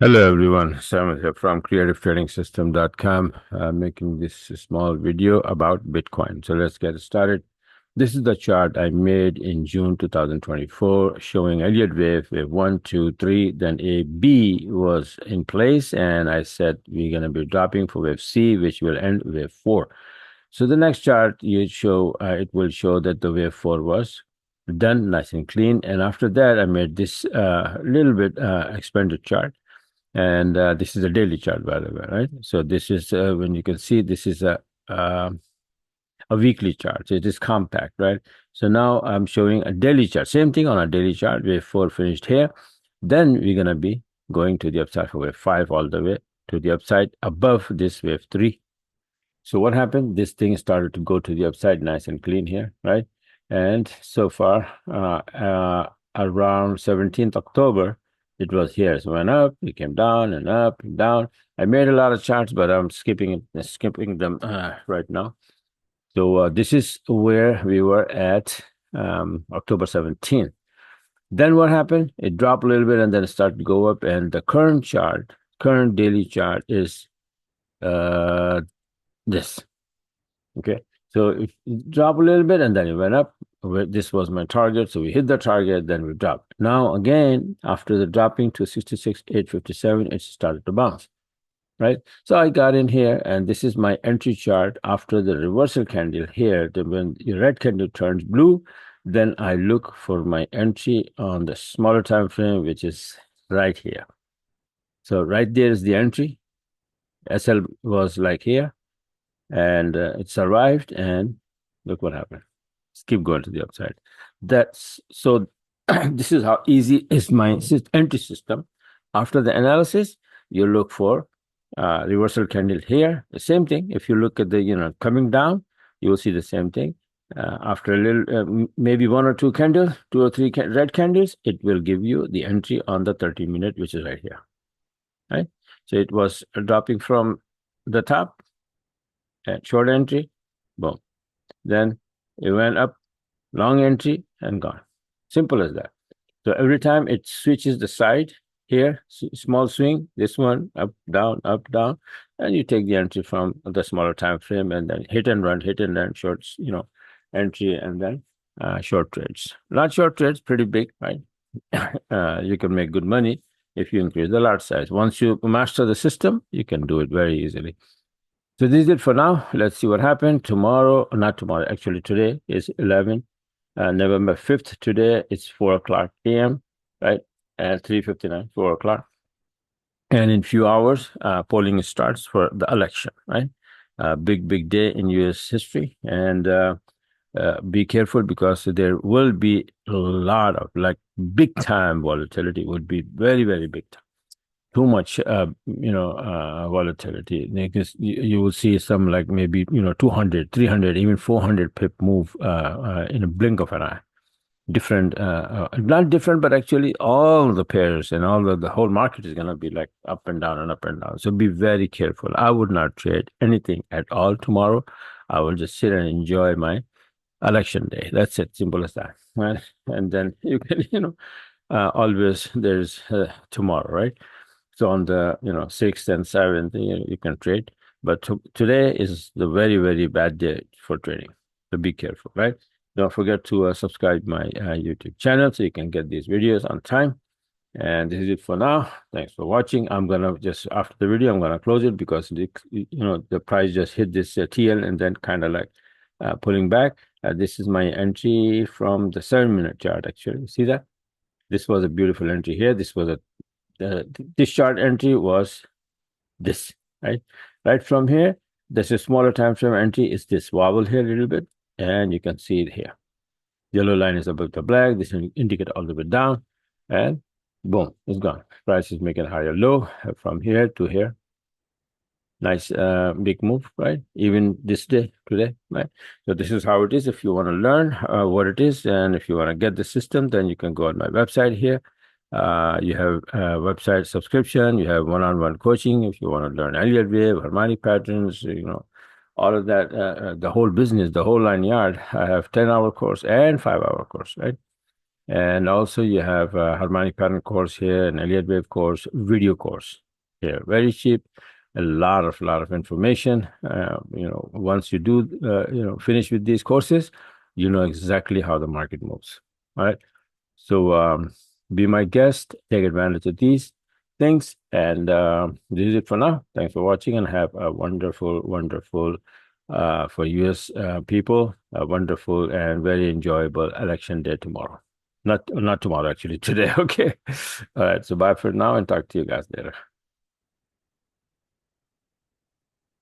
Hello everyone, Sam here from creativetrading.system.com, making this small video about Bitcoin. So let's get started. This is the chart I made in June 2024 showing Elliott wave 1, 2, 3, then a B was in place, and I said we're going to be dropping for wave C, which will end wave 4. So the next chart it will show that the wave 4 was done nice and clean, and after that I made this little bit expanded chart, and this is a daily chart, by the way, right? So this is when you can see this is uh, a weekly chart. So it is compact, right? So now I'm showing a daily chart. Same thing on a daily chart. Wave 4 finished here. Then we're going to be going to the upside for wave 5 all the way to the upside above this wave 3. So what happened? This thing started to go to the upside nice and clean here, right? And so far, around 17th October, it was here. So it went up, it came down and up and down. I made a lot of charts, but I'm skipping them right now. So this is where we were at October 17th. Then what happened? It dropped a little bit and then it started to go up. And the current daily chart is uh, this. Okay, so it dropped a little bit and then it went up. This was my target, so we hit the target, then we dropped. Now again, after the dropping to 66,857, it started to bounce, right? So I got in here, and this is my entry chart after the reversal candle here. When the red candle turns blue, then I look for my entry on the smaller time frame, which is right here. So right there is the entry. SL was like here, and it survived, and look what happened. Let's keep going to the upside. That's so this is how easy is my entry system. After the analysis, you look for reversal candle here. The same thing. If you look at the coming down, you will see the same thing. After a little, maybe one or two candles, two or three red candles, it will give you the entry on the 30-minute, which is right here. Right. So it was dropping from the top, short entry, boom. Then it went up, long entry, and gone. Simple as that. So every time it switches the side here, small swing, this one, up, down, and you take the entry from the smaller time frame, and then hit and run, shorts, entry, and then short trades. Not short trades, pretty big, right? You can make good money if you increase the lot size. Once you master the system, you can do it very easily. So this is it for now. Let's see what happened tomorrow. Not tomorrow, actually today is 11 November 5th. Today it's 4 o'clock a.m., right? At 3:59, 4 o'clock. And in few hours, polling starts for the election, right? Big day in U.S. history. And be careful, because there will be a lot of big time volatility, would be very, very big time. Too much, volatility. Because you will see some maybe 200, 300, even 400 pip move in a blink of an eye. Different, not different, but actually all the pairs and all the whole market is going to be like up and down and up and down. So be very careful. I would not trade anything at all tomorrow. I will just sit and enjoy my election day. That's it. Simple as that. Right? And then you can, always there's tomorrow, right? So on the 6th and 7th, you can trade. But today is the very, very bad day for trading. So be careful, right? Don't forget to subscribe my YouTube channel so you can get these videos on time. And this is it for now. Thanks for watching. I'm gonna just after the video, I'm gonna close it because the price just hit this TL and then kind of pulling back. This is my entry from the 7-minute chart. Actually, see that? This was a beautiful entry here. This was this chart entry was this, right? Right from here, this is smaller time frame entry is this wobble here a little bit, and you can see it here. Yellow line is above the black. This indicate all the way down, and boom, it's gone. Price is making higher low from here to here. Nice big move, right? Even this day, today, right? So this is how it is. If you want to learn what it is, and if you want to get the system, then you can go on my website here. You have website subscription. You have one-on-one coaching. If you want to learn Elliott wave, harmonic patterns, all of that, the whole business, the whole 9 yard. I have 10-hour course and 5-hour course, right? And also you have a harmonic pattern course here, an Elliott wave course, video course here. Very cheap, a lot of information. Once you do, finish with these courses, you know exactly how the market moves. All right. So be my guest, take advantage of these things. And this is it for now. Thanks for watching and have a wonderful, for US people, a wonderful and very enjoyable election day tomorrow. Not tomorrow, actually, today. Okay. All right. So bye for now and talk to you guys later.